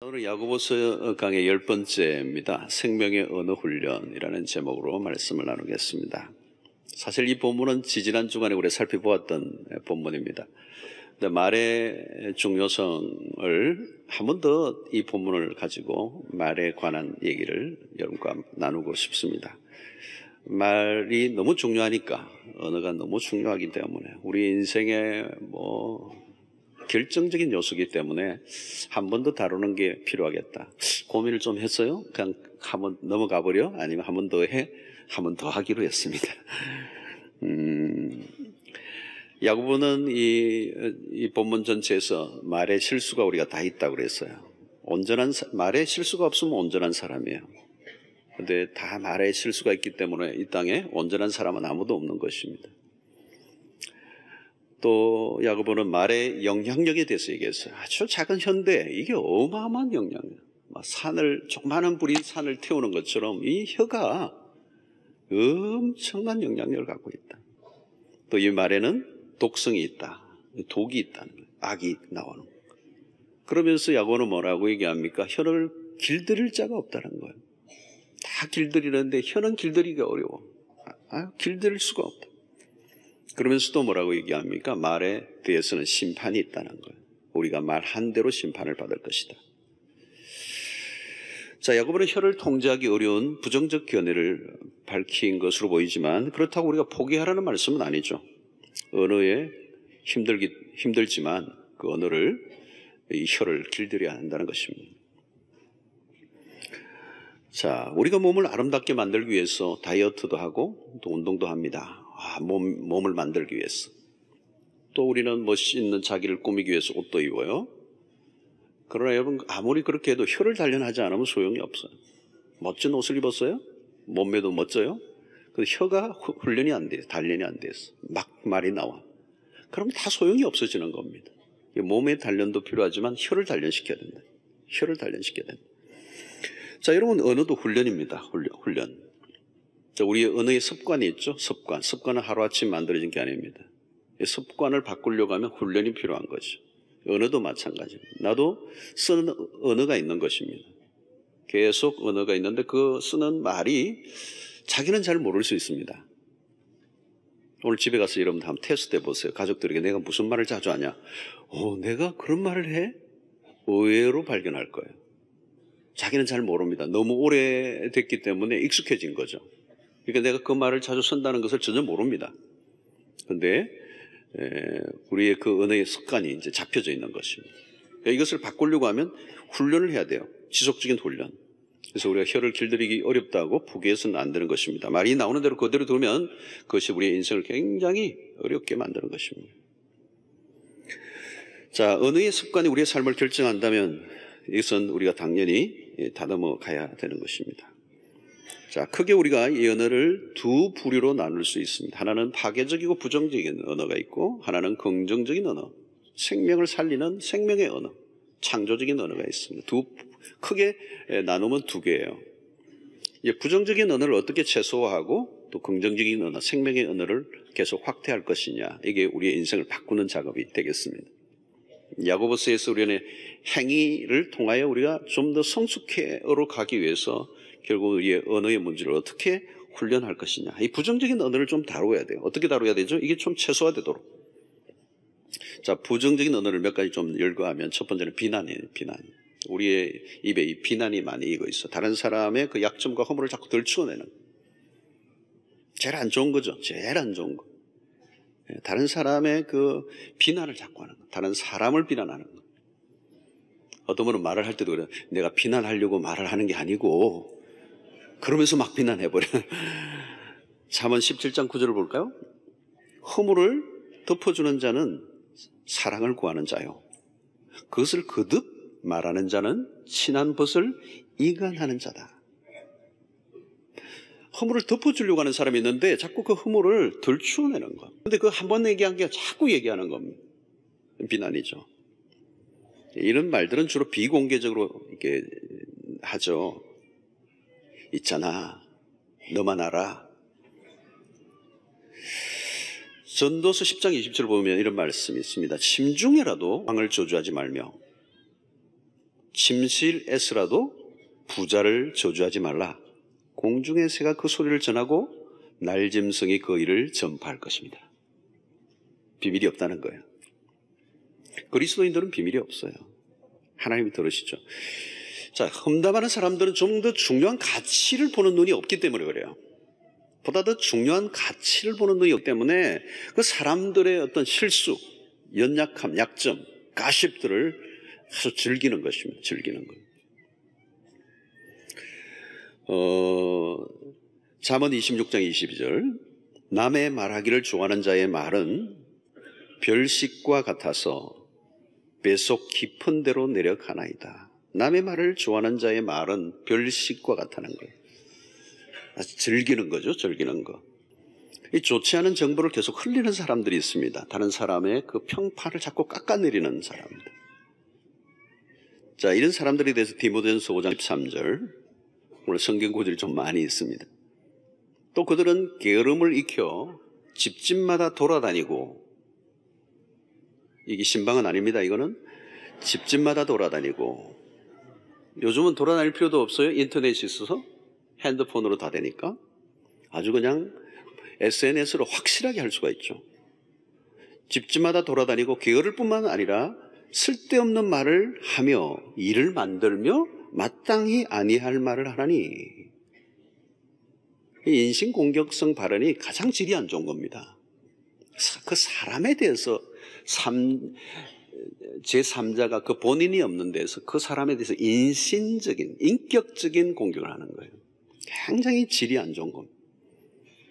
오늘 야고보서 강의 10번째입니다. 생명의 언어 훈련이라는 제목으로 말씀을 나누겠습니다. 사실 이 본문은 지지난 주간에 우리가 살펴보았던 본문입니다. 근데 말의 중요성을 한 번 더 이 본문을 가지고 말에 관한 얘기를 여러분과 나누고 싶습니다. 말이 너무 중요하니까, 언어가 너무 중요하기 때문에 우리 인생의 결정적인 요소이기 때문에 한 번 더 다루는 게 필요하겠다. 고민을 좀 했어요. 그냥 한번 넘어가 버려? 아니면 한 번 더 해? 한 번 더 하기로 했습니다. 야고보는 이 본문 전체에서 말에 실수가 우리가 다 있다고 그랬어요. 말에 실수가 없으면 온전한 사람이에요. 근데 다 말에 실수가 있기 때문에 이 땅에 온전한 사람은 아무도 없는 것입니다. 또 야고보는 말의 영향력에 대해서 얘기했어요. 아주 작은 현대, 이게 어마어마한 영향력. 조그마한 불이 산을 태우는 것처럼 이 혀가 엄청난 영향력을 갖고 있다. 또 이 말에는 독성이 있다. 독이 있다는 거예요. 악이 나오는 거예요. 그러면서 야고보는 뭐라고 얘기합니까? 혀를 길들일 자가 없다는 거예요. 다 길들이는데 혀는 길들이기가 어려워. 길들일 수가 없다. 그러면서 또 뭐라고 얘기합니까? 말에 대해서는 심판이 있다는 거예요. 우리가 말한 대로 심판을 받을 것이다. 자, 야고보는 혀를 통제하기 어려운 부정적 견해를 밝힌 것으로 보이지만 그렇다고 우리가 포기하라는 말씀은 아니죠. 언어에 힘들지만 그 언어를, 이 혀를 길들여야 한다는 것입니다. 자, 우리가 몸을 아름답게 만들기 위해서 다이어트도 하고 또 운동도 합니다. 몸을 만들기 위해서. 또 우리는 멋있는 자기를 꾸미기 위해서 옷도 입어요. 그러나 여러분, 아무리 그렇게 해도 혀를 단련하지 않으면 소용이 없어요. 멋진 옷을 입었어요? 몸매도 멋져요? 근데 혀가 훈련이 안 돼요. 단련이 안 돼서 막 말이 나와. 그럼 다 소용이 없어지는 겁니다. 몸의 단련도 필요하지만 혀를 단련시켜야 된다. 혀를 단련시켜야 된다. 자, 여러분, 언어도 훈련입니다. 훈련. 자, 우리의 언어의 습관이 있죠. 습관은 하루아침 만들어진 게 아닙니다. 이 습관을 바꾸려고 하면 훈련이 필요한 거죠. 언어도 마찬가지입니다. 나도 쓰는 언어가 있는 것입니다. 계속 언어가 있는데 그 쓰는 말이 자기는 잘 모를 수 있습니다. 오늘 집에 가서 여러분들 한번 테스트 해보세요. 가족들에게 내가 무슨 말을 자주 하냐. 내가 그런 말을 해? 의외로 발견할 거예요. 자기는 잘 모릅니다. 너무 오래됐기 때문에 익숙해진 거죠. 그러니까 내가 그 말을 자주 쓴다는 것을 전혀 모릅니다. 그런데 우리의 그 언어의 습관이 이제 잡혀져 있는 것입니다. 그러니까 이것을 바꾸려고 하면 훈련을 해야 돼요. 지속적인 훈련. 그래서 우리가 혀를 길들이기 어렵다고 포기해서는 안 되는 것입니다. 말이 나오는 대로 그대로 두면 그것이 우리의 인생을 굉장히 어렵게 만드는 것입니다. 자, 언어의 습관이 우리의 삶을 결정한다면 이것은 우리가 당연히 다듬어 가야 되는 것입니다. 자, 크게 우리가 이 언어를 두 부류로 나눌 수 있습니다. 하나는 파괴적이고 부정적인 언어가 있고 하나는 긍정적인 언어, 생명을 살리는 생명의 언어, 창조적인 언어가 있습니다. 크게 나누면 두 개예요. 부정적인 언어를 어떻게 최소화하고 또 긍정적인 언어, 생명의 언어를 계속 확대할 것이냐, 이게 우리의 인생을 바꾸는 작업이 되겠습니다. 야고보서에서 우리는 행위를 통하여 우리가 좀 더 성숙해로 가기 위해서 결국 우리의 언어의 문제를 어떻게 훈련할 것이냐. 이 부정적인 언어를 좀 다뤄야 돼요. 어떻게 다뤄야 되죠? 이게 좀 최소화되도록. 자, 부정적인 언어를 몇 가지 좀 열거하면 첫 번째는 비난이에요. 비난. 우리의 입에 이 비난이 많이 익어 있어. 다른 사람의 그 약점과 허물을 자꾸 들추어내는. 제일 안 좋은 거죠. 제일 안 좋은 거. 다른 사람의 그 비난을 자꾸 하는 거. 다른 사람을 비난하는 거. 어떤 분은 말을 할 때도 그래요. 내가 비난하려고 말을 하는 게 아니고 그러면서 막 비난해버려. 잠언 17장 9절을 볼까요? 허물을 덮어주는 자는 사랑을 구하는 자요. 그것을 거듭 말하는 자는 친한 벗을 이간하는 자다. 허물을 덮어주려고 하는 사람이 있는데 자꾸 그 허물을 들추어내는 거. 근데 그 한 번 얘기한 게 자꾸 얘기하는 겁니다. 비난이죠. 이런 말들은 주로 비공개적으로 이렇게 하죠. 있잖아, 너만 알아. 전도서 10장 20절 보면 이런 말씀이 있습니다. 심중에라도 왕을 저주하지 말며 침실에서라도 부자를 저주하지 말라. 공중의 새가 그 소리를 전하고 날짐승이 그 일을 전파할 것입니다. 비밀이 없다는 거예요. 그리스도인들은 비밀이 없어요. 하나님이 들으시죠. 자, 험담하는 사람들은 좀 더 중요한 가치를 보는 눈이 없기 때문에 그래요. 보다 더 중요한 가치를 보는 눈이 없기 때문에 그 사람들의 어떤 실수, 연약함, 약점, 가십들을 아주 즐기는 것입니다. 즐기는 거예요. 잠언 26장 22절. 남의 말하기를 좋아하는 자의 말은 별식과 같아서 배속 깊은 데로 내려가나이다. 남의 말을 좋아하는 자의 말은 별식과 같다는 거예요. 즐기는 거죠. 즐기는 거. 이 좋지 않은 정보를 계속 흘리는 사람들이 있습니다. 다른 사람의 그 평판을 자꾸 깎아내리는 사람들. 자, 이런 사람들에 대해서 디모데전서 5장 13절. 오늘 성경 구절이 좀 많이 있습니다. 또 그들은 게으름을 익혀 집집마다 돌아다니고, 이게 신방은 아닙니다. 이거는 집집마다 돌아다니고, 요즘은 돌아다닐 필요도 없어요. 인터넷이 있어서 핸드폰으로 다 되니까 아주 그냥 SNS로 확실하게 할 수가 있죠. 집집마다 돌아다니고 게으를 뿐만 아니라 쓸데없는 말을 하며 일을 만들며 마땅히 아니할 말을 하나니, 이 인신공격성 발언이 가장 질이 안 좋은 겁니다. 그 사람에 대해서 제3자가 그 본인이 없는 데서 그 사람에 대해서 인신적인, 인격적인 공격을 하는 거예요. 굉장히 질이 안 좋은 겁니다.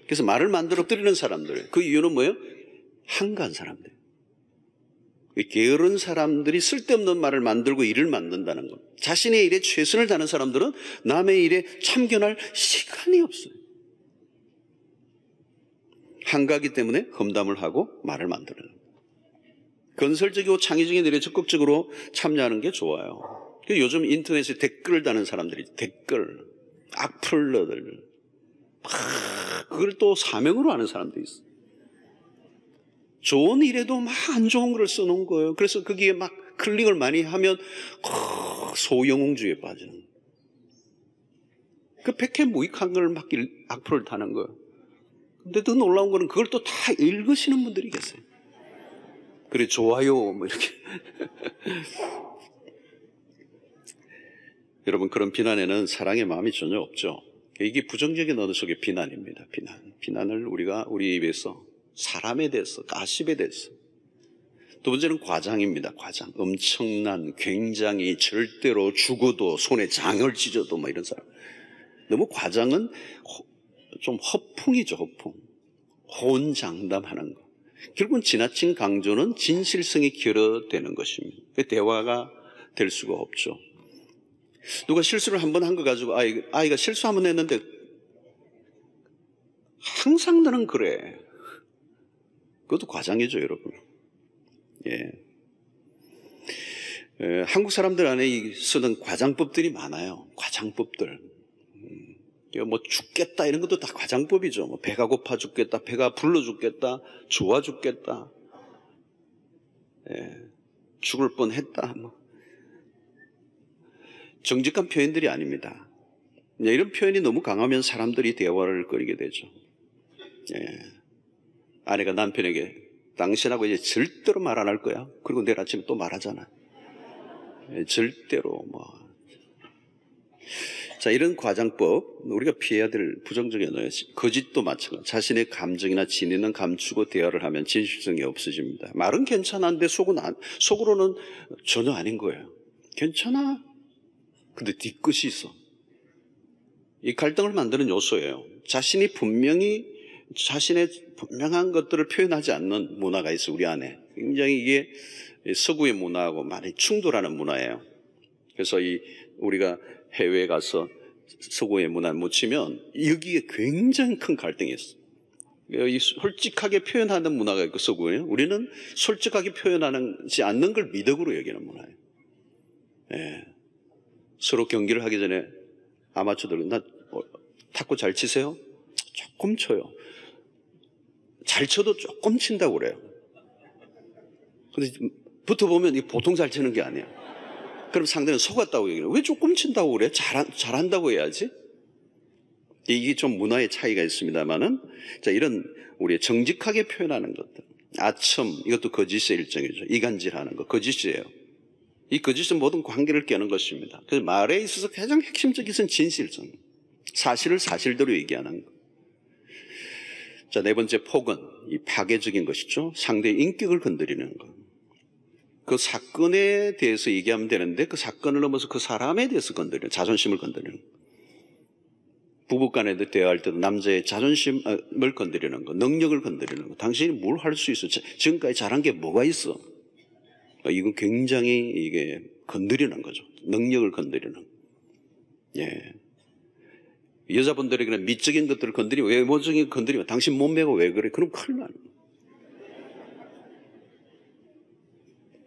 그래서 말을 만들어 드리는 사람들, 그 이유는 뭐예요? 한가한 사람들. 게으른 사람들이 쓸데없는 말을 만들고 일을 만든다는 것. 자신의 일에 최선을 다하는 사람들은 남의 일에 참견할 시간이 없어요. 한가하기 때문에 험담을 하고 말을 만드는 거예요. 건설적이고 창의적인 일에 적극적으로 참여하는 게 좋아요. 요즘 인터넷에 댓글을 다는 사람들이, 댓글, 악플러들, 그걸 또 사명으로 하는 사람도 있어요. 좋은 일에도 막 안 좋은 걸 써놓은 거예요. 그래서 거기에 막 클릭을 많이 하면 소영웅주의에 빠지는, 그 백해무익한 걸 막 악플을 타는 거예요. 근데 더 놀라운 거는 그걸 또 다 읽으시는 분들이 계세요. 그래, 좋아요, 뭐 이렇게. 여러분, 그런 비난에는 사랑의 마음이 전혀 없죠. 이게 부정적인 언어 속의 비난입니다. 비난을 우리가 우리 입에서 사람에 대해서, 가십에 대해서. 두 번째는 과장입니다. 과장. 엄청난, 굉장히, 절대로 죽어도 손에 장을 찢어도 뭐 이런 사람. 너무 과장은 좀 허풍이죠. 허풍. 호언장담하는 거. 결국은 지나친 강조는 진실성이 결여되는 것입니다. 대화가 될 수가 없죠. 누가 실수를 한 번 한 거 가지고 아이가 실수 한 번 했는데 항상 너는 그래. 그것도 과장이죠, 여러분. 예. 한국 사람들 안에 쓰는 과장법들이 많아요. 과장법들. 뭐 죽겠다 이런 것도 다 과장법이죠. 뭐 배가 고파 죽겠다, 배가 불러 죽겠다, 좋아 죽겠다, 죽을 뻔했다. 뭐. 정직한 표현들이 아닙니다. 이런 표현이 너무 강하면 사람들이 대화를 꺼리게 되죠. 아내가 남편에게 당신하고 이제 절대로 말 안 할 거야. 그리고 내일 아침에 또 말하잖아. 절대로 뭐. 자, 이런 과장법, 우리가 피해야 될 부정적인 언어예요. 거짓도 마찬가지. 자신의 감정이나 진위는 감추고 대화를 하면 진실성이 없어집니다. 말은 괜찮은데 속으로는 전혀 아닌 거예요. 괜찮아. 근데 뒤끝이 있어. 이 갈등을 만드는 요소예요. 자신이 분명히 자신의 분명한 것들을 표현하지 않는 문화가 있어요. 우리 안에. 굉장히 이게 서구의 문화하고 많이 충돌하는 문화예요. 그래서 우리가 해외에 가서 서구의 문화를 묻히면 여기에 굉장히 큰 갈등이 있어요. 솔직하게 표현하는 문화가 있고 서구예요. 우리는 솔직하게 표현하지 않는 걸 미덕으로 여기는 문화예요. 서로 경기를 하기 전에 아마추어들, 나 탁구 잘 치세요? 조금 쳐요. 잘 쳐도 조금 친다고 그래요. 근데 붙어보면 보통 잘 치는 게 아니에요. 그럼 상대는 속았다고 얘기해요. 왜 쪼꿈친다고 그래? 잘한다고 해야지. 이게 좀 문화의 차이가 있습니다만은, 자, 이런 우리 정직하게 표현하는 것들. 아첨, 이것도 거짓의 일종이죠. 이간질하는 거, 거짓이에요. 이 거짓은 모든 관계를 깨는 것입니다. 그래서 말에 있어서 가장 핵심적인 것은 진실성. 사실을 사실대로 얘기하는 것. 자, 네 번째 폭은 이 파괴적인 것이죠. 상대의 인격을 건드리는 것. 그 사건에 대해서 얘기하면 되는데 그 사건을 넘어서 그 사람에 대해서 건드리는, 자존심을 건드리는 것. 부부간에도 대화할 때도 남자의 자존심을 건드리는 것, 능력을 건드리는 것. 당신이 뭘 할 수 있어? 지금까지 잘한 게 뭐가 있어? 이건 굉장히 이게 건드리는 거죠. 능력을 건드리는 것. 예. 여자분들에게는 미적인 것들을 건드리면, 외모적인 것 건드리면 당신 몸매가 왜 그래? 그럼 큰일 나는 거예요.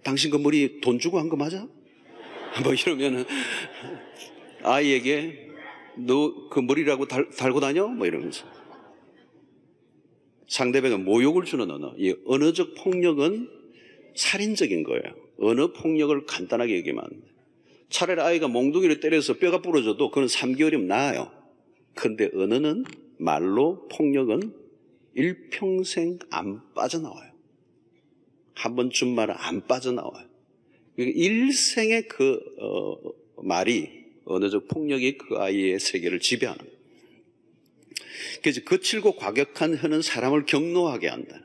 당신 그 머리 돈 주고 한 거 맞아? 뭐 이러면은 아이에게 너 그 머리라고 달고 다녀? 뭐 이러면서. 상대방에 모욕을 주는 언어. 이 언어적 폭력은 살인적인 거예요. 언어 폭력을 간단하게 얘기하면 안 돼. 차라리 아이가 몽둥이를 때려서 뼈가 부러져도 그건 3개월이면 나아요. 그런데 언어는, 말로 폭력은 일평생 안 빠져나와요. 한 번 준 말은 안 빠져나와요. 일생의 그 말이, 언어적 폭력이 그 아이의 세계를 지배하는 거예요. 그래서 거칠고 과격한 혀는 사람을 경노하게 한다.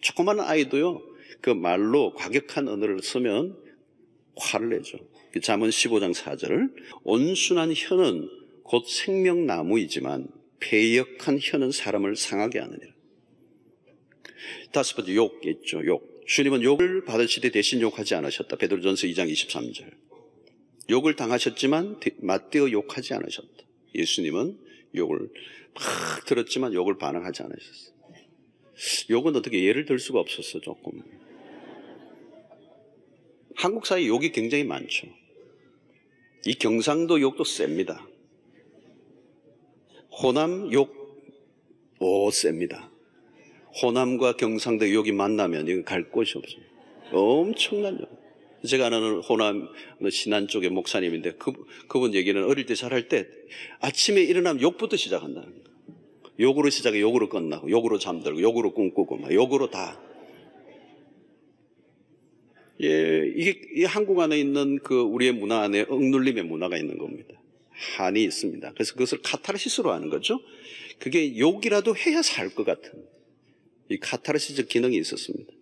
조그마한 아이도요, 그 말로 과격한 언어를 쓰면 화를 내죠. 잠언 15장 4절. 온순한 혀는 곧 생명나무이지만 패역한 혀는 사람을 상하게 하느니라. 다섯 번째, 욕 있죠. 욕. 주님은 욕을 받으시되 대신 욕하지 않으셨다. 베드로전서 2장 23절. 욕을 당하셨지만 맞대어 욕하지 않으셨다. 예수님은 욕을 막 들었지만 욕을 반항하지 않으셨어요. 욕은 어떻게 예를 들 수가 없었어. 조금. 한국 사회에 욕이 굉장히 많죠. 이 경상도 욕도 셉니다. 호남 욕, 셉니다. 호남과 경상도 욕이 만나면 이거 갈 곳이 없어요. 엄청난 욕. 제가 아는 호남 신안 쪽의 목사님인데 그분 얘기는 어릴 때 잘할 때 아침에 일어나면 욕부터 시작한다는 거예요. 욕으로 시작해 욕으로 끝나고 욕으로 잠들고 욕으로 꿈꾸고 막 욕으로 다. 예, 이 한국 안에 있는 그 우리의 문화 안에 억눌림의 문화가 있는 겁니다. 한이 있습니다. 그래서 그것을 카타르시스로 하는 거죠. 그게 욕이라도 해야 살 것 같은 이 카타르시적 기능이 있었습니다.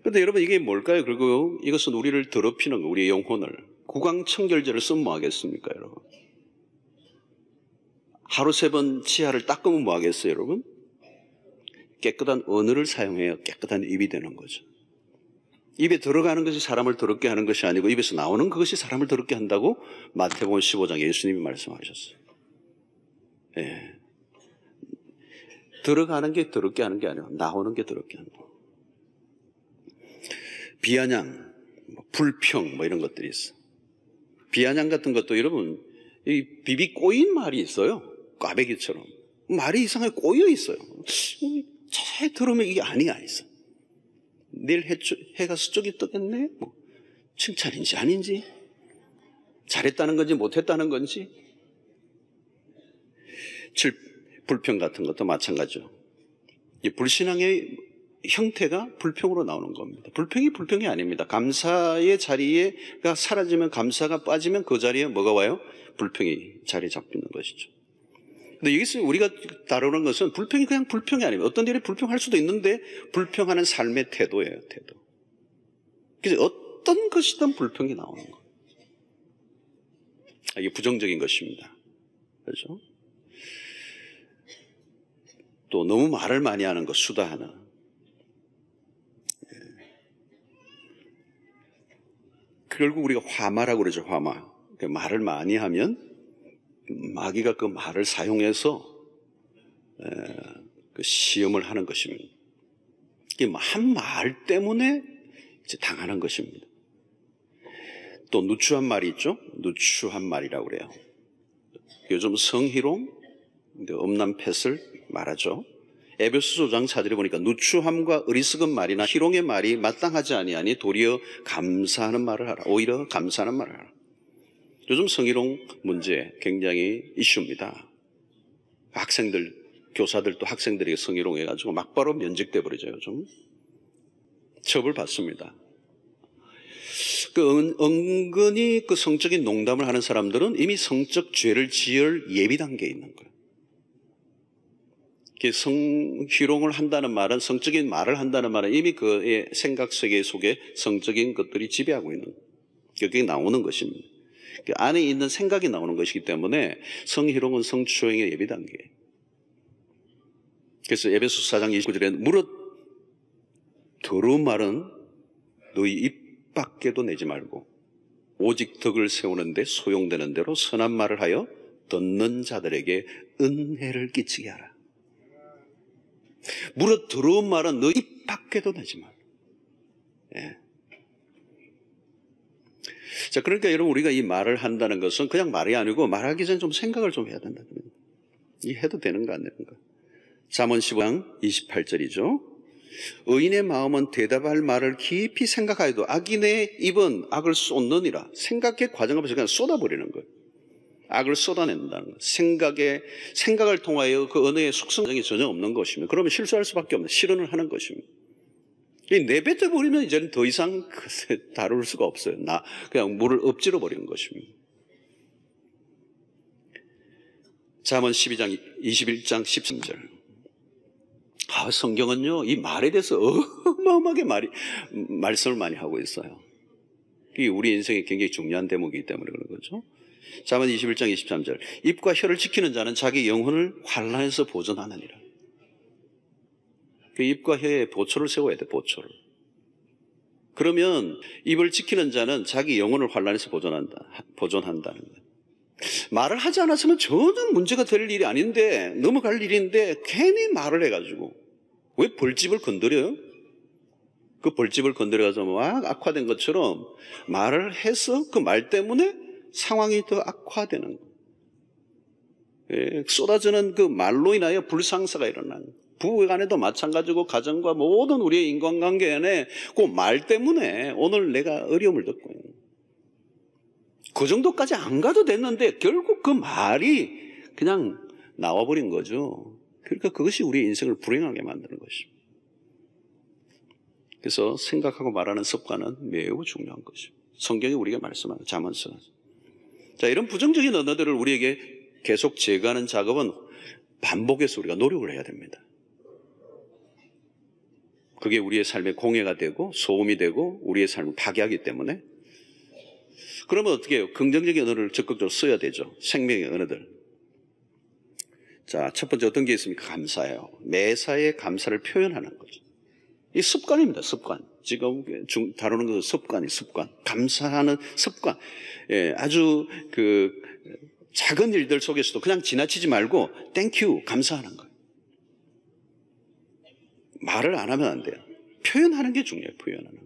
그런데 여러분 이게 뭘까요? 그리고 이것은 우리를 더럽히는 거, 우리의 영혼을. 구강청결제를 쓰면 뭐 하겠습니까, 여러분? 하루 3번 치아를 닦으면 뭐 하겠어요, 여러분? 깨끗한 언어를 사용해야 깨끗한 입이 되는 거죠. 입에 들어가는 것이 사람을 더럽게 하는 것이 아니고 입에서 나오는 그것이 사람을 더럽게 한다고 마태복음 15장 예수님이 말씀하셨어요. 예. 들어가는 게 더럽게 하는 게 아니고 나오는 게 더럽게 하는 거예요. 비아냥, 불평 이런 것들이 있어. 비아냥 같은 것도 여러분 이 비비 꼬인 말이 있어요. 꽈배기처럼 말이 이상하게 꼬여 있어요. 자세히 들으면 이게 아니야 있어. 내일 해가 서쪽이 뜨겠네. 칭찬인지 아닌지, 잘했다는 건지 못했다는 건지. 불평 같은 것도 마찬가지죠. 이 불신앙의 형태가 불평으로 나오는 겁니다. 불평이 불평이 아닙니다. 감사의 자리가 사라지면, 감사가 빠지면 그 자리에 뭐가 와요? 불평이 자리 잡히는 것이죠. 근데 여기서 우리가 다루는 것은 불평이 그냥 불평이 아닙니다. 어떤 일이 불평할 수도 있는데 불평하는 삶의 태도예요, 태도. 그래서 어떤 것이든 불평이 나오는 거예요. 이게 부정적인 것입니다. 그렇죠? 또 너무 말을 많이 하는 것, 수다하는. 결국 우리가 화마라고 그러죠, 화마. 말을 많이 하면 마귀가 그 말을 사용해서 그 시험을 하는 것입니다. 한 말 때문에 이제 당하는 것입니다. 또 누추한 말이 있죠. 누추한 말이라고 그래요. 요즘 성희롱, 음란패설 말하죠. 에베소서 5장 4절에 보니까 누추함과 어리석은 말이나 희롱의 말이 마땅하지 아니하니 도리어 감사하는 말을 하라. 오히려 감사하는 말을 하라. 요즘 성희롱 문제 굉장히 이슈입니다. 학생들, 교사들도 학생들에게 성희롱해가지고 막바로 면직돼 버리죠. 요즘 처벌받습니다. 은근히 그 성적인 농담을 하는 사람들은 이미 성적 죄를 지을 예비 단계에 있는 거예요. 성희롱을 한다는 말은, 성적인 말을 한다는 말은 이미 그의 생각 세계 속에 성적인 것들이 지배하고 있는 거예요. 그게 나오는 것입니다. 그 안에 있는 생각이 나오는 것이기 때문에 성희롱은 성추행의 예비 단계예요. 그래서 에베소서 4장 29절에 무릇 더러운 말은 너희 입 밖에도 내지 말고 오직 덕을 세우는데 소용되는 대로 선한 말을 하여 듣는 자들에게 은혜를 끼치게 하라. 무릇 더러운 말은 너희 입 밖에도 내지 말고. 예. 자, 그러니까 여러분, 우리가 이 말을 한다는 것은 그냥 말이 아니고 말하기 전에 좀 생각을 좀 해야 된다. 이 해도 되는가 안 되는가. 잠언 15장 28절이죠. 의인의 마음은 대답할 말을 깊이 생각하여도 악인의 입은 악을 쏟느니라. 생각의 과정 없이 그냥 쏟아버리는 거예요. 악을 쏟아낸다는 것. 생각을 통하여 그 언어의 속성이 전혀 없는 것입니다. 그러면 실수할 수밖에 없는, 실언을 하는 것입니다. 내뱉어 버리면 이제는 더 이상 다룰 수가 없어요. 그냥 물을 엎질러 버리는 것입니다. 잠언 21장 13절. 성경은요, 이 말에 대해서 어마어마하게 말씀을 많이 하고 있어요. 이게 우리 인생에 굉장히 중요한 대목이기 때문에 그런 거죠. 잠언 21장 23절. 입과 혀를 지키는 자는 자기 영혼을 환난에서 보존하느니라. 그 입과 혀에 보초를 세워야 돼, 보초를. 그러면 입을 지키는 자는 자기 영혼을 환난에서 보존한다는 거예요. 말을 하지 않았으면 전혀 문제가 될 일이 아닌데, 넘어갈 일인데 괜히 말을 해가지고 왜 벌집을 건드려요? 그 벌집을 건드려가지고 막 악화된 것처럼 말을 해서 그 말 때문에 상황이 더 악화되는 거예요. 예, 쏟아지는 그 말로 인하여 불상사가 일어나는 거예요. 부부간에도 마찬가지고 가정과 모든 우리의 인간관계 안에 그 말 때문에 오늘 내가 어려움을 겪고 있는 거예요. 그 정도까지 안 가도 됐는데 결국 그 말이 그냥 나와버린 거죠. 그러니까 그것이 우리의 인생을 불행하게 만드는 것입니다. 그래서 생각하고 말하는 습관은 매우 중요한 것입니다. 성경이 우리에게 말씀하는 잠언서. 자, 이런 부정적인 언어들을 우리에게 계속 제거하는 작업은 반복해서 우리가 노력을 해야 됩니다. 그게 우리의 삶에 공해가 되고 소음이 되고 우리의 삶을 파괴하기 때문에. 그러면 어떻게 해요? 긍정적인 언어를 적극적으로 써야 되죠. 생명의 언어들. 자, 첫 번째 어떤 게 있습니까? 감사예요. 매사에 감사를 표현하는 거죠. 이 습관입니다. 습관. 지금 다루는 것은 습관. 감사하는 습관. 예, 아주 작은 일들 속에서도 그냥 지나치지 말고 땡큐, 감사하는 거예요. 말을 안 하면 안 돼요. 표현하는 게 중요해요. 표현하는.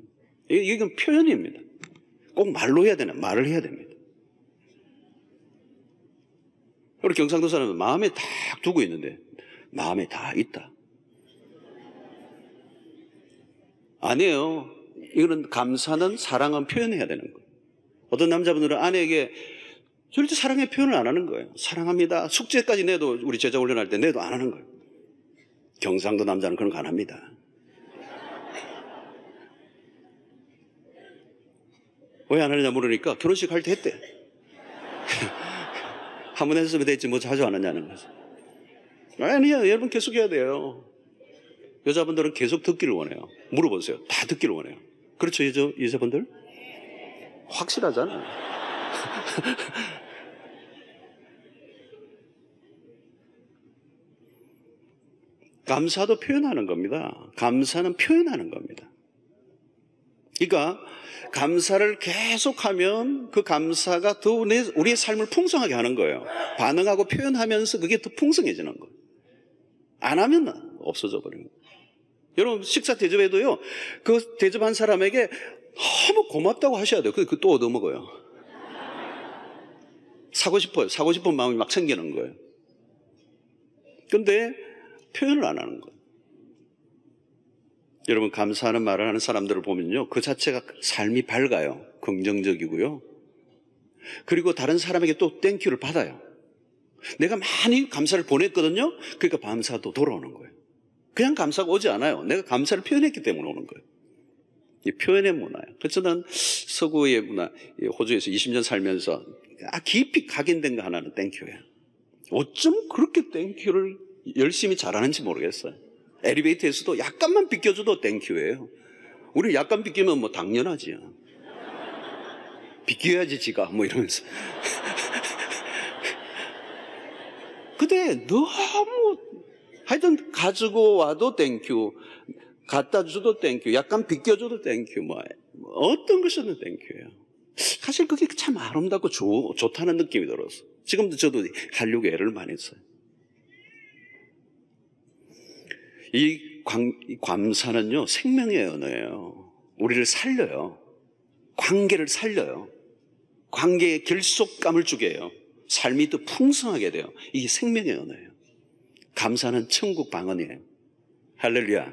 이건 표현입니다. 꼭 말로 해야 되나? 말을 해야 됩니다. 우리 경상도 사람은 마음에 딱 두고 있는데 마음에 다 있다. 아니에요. 이거는 감사는 사랑은 표현해야 되는 거예요. 어떤 남자분들은 아내에게 절대 사랑의 표현을 안 하는 거예요. 사랑합니다. 숙제까지 내도 우리 제자 훈련할 때 내도 안 하는 거예요. 경상도 남자는 그런 거 안 합니다. 왜 안 하느냐 물으니까 결혼식 할 때 했대. 한 번 했으면 됐지 뭐 자주 안 하냐는 거죠. 아니요, 여러분 계속 해야 돼요. 여자분들은 계속 듣기를 원해요. 물어보세요. 다 듣기를 원해요. 그렇죠, 여자분들? 확실하잖아요. 감사도 표현하는 겁니다. 감사는 표현하는 겁니다. 그러니까 감사를 계속하면 그 감사가 더 우리의 삶을 풍성하게 하는 거예요. 반응하고 표현하면서 그게 더 풍성해지는 거예요. 안 하면 없어져 버리는 거예요. 여러분 식사 대접해도요, 그 대접한 사람에게 너무 고맙다고 하셔야 돼요. 그 또 얻어먹어요. 사고 싶어요. 사고 싶은 마음이 막 생기는 거예요. 근데 표현을 안 하는 거예요. 여러분 감사하는 말을 하는 사람들을 보면요, 그 자체가 삶이 밝아요. 긍정적이고요. 그리고 다른 사람에게 또 땡큐를 받아요. 내가 많이 감사를 보냈거든요. 그러니까 감사도 돌아오는 거예요. 그냥 감사가 오지 않아요. 내가 감사를 표현했기 때문에 오는 거예요. 이 표현의 문화예요. 그래서 저는 서구의 문화, 호주에서 20년 살면서 깊이 각인된 거 하나는 땡큐예요. 어쩜 그렇게 땡큐를 열심히 잘하는지 모르겠어요. 엘리베이터에서도 약간만 비껴줘도 땡큐예요. 우리 약간 비끼면 뭐 당연하지요. 비껴야지 지가 뭐 이러면서. 근데 너무 하여튼 가지고 와도 땡큐, 갖다 줘도 땡큐, 약간 비껴줘도 땡큐, 뭐 어떤 것이든 땡큐예요. 사실 그게 참 아름답고 좋다는 느낌이 들어서 지금도 저도 하려고 애를 많이 써요. 이 감사는요, 생명의 언어예요. 우리를 살려요. 관계를 살려요. 관계에 결속감을 주게 해요. 삶이 더 풍성하게 돼요. 이게 생명의 언어예요. 감사는 천국 방언이에요. 할렐루야.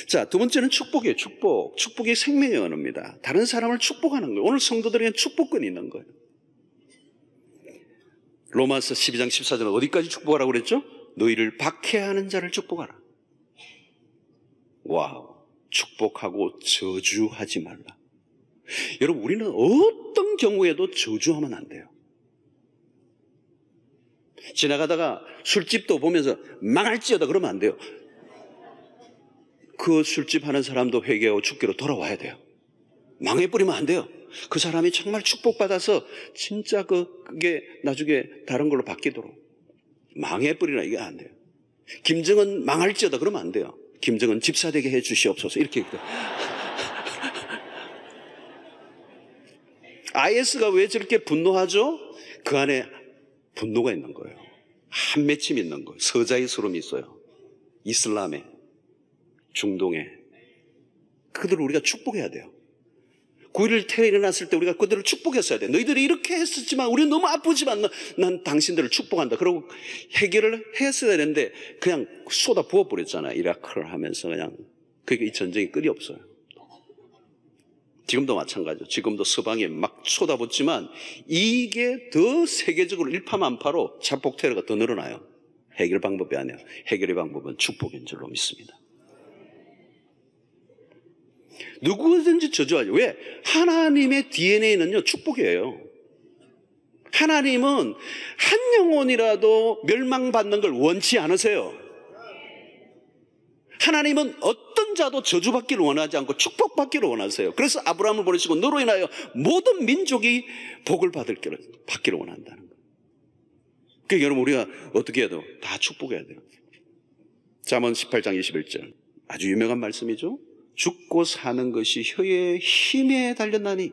자, 두 번째는 축복이에요. 축복. 축복이 생명의 언어입니다. 다른 사람을 축복하는 거예요. 오늘 성도들에게는 축복권이 있는 거예요. 로마서 12장 14절은 어디까지 축복하라고 그랬죠? 너희를 박해하는 자를 축복하라. 와우. 축복하고 저주하지 말라. 여러분, 우리는 어떤 경우에도 저주하면 안 돼요. 지나가다가 술집도 보면서 망할지어다 그러면 안 돼요. 그 술집 하는 사람도 회개하고 죽기로 돌아와야 돼요. 망해버리면 안 돼요. 그 사람이 정말 축복받아서 진짜 그게 나중에 다른 걸로 바뀌도록. 망해버리나 이게 안 돼요. 김정은 망할지어다 그러면 안 돼요. 김정은 집사되게 해 주시옵소서 이렇게. IS가 왜 저렇게 분노하죠? 그 안에 분노가 있는 거예요. 한 맺힘이 있는 거예요. 서자의스러움이 있어요. 이슬람에, 중동에. 그들을 우리가 축복해야 돼요. 9.11 테러 일어났을 때 우리가 그들을 축복했어야 돼. 너희들이 이렇게 했었지만 우리는 너무 아프지만 난 당신들을 축복한다. 그러고 해결을 했어야 되는데 그냥 쏟아 부어버렸잖아요. 이라크를 하면서 그냥. 그러니까 이 전쟁이 끝이 없어요. 지금도 마찬가지죠. 지금도 서방에 막 쏟아붓지만 이게 더 세계적으로 일파만파로 자폭 테러가 더 늘어나요. 해결 방법이 아니에요. 해결의 방법은 축복인 줄로 믿습니다. 누구든지 저주하죠. 왜? 하나님의 DNA는요, 축복이에요. 하나님은 한 영혼이라도 멸망받는 걸 원치 않으세요. 하나님은 어떤 자도 저주받기를 원하지 않고 축복받기를 원하세요. 그래서 아브라함을 보내시고 너로 인하여 모든 민족이 복을 받기를 원한다는 거예요. 그러니까 여러분 우리가 어떻게 해도 다 축복해야 돼요. 잠언 18장 21절 아주 유명한 말씀이죠. 죽고 사는 것이 혀의 힘에 달렸나니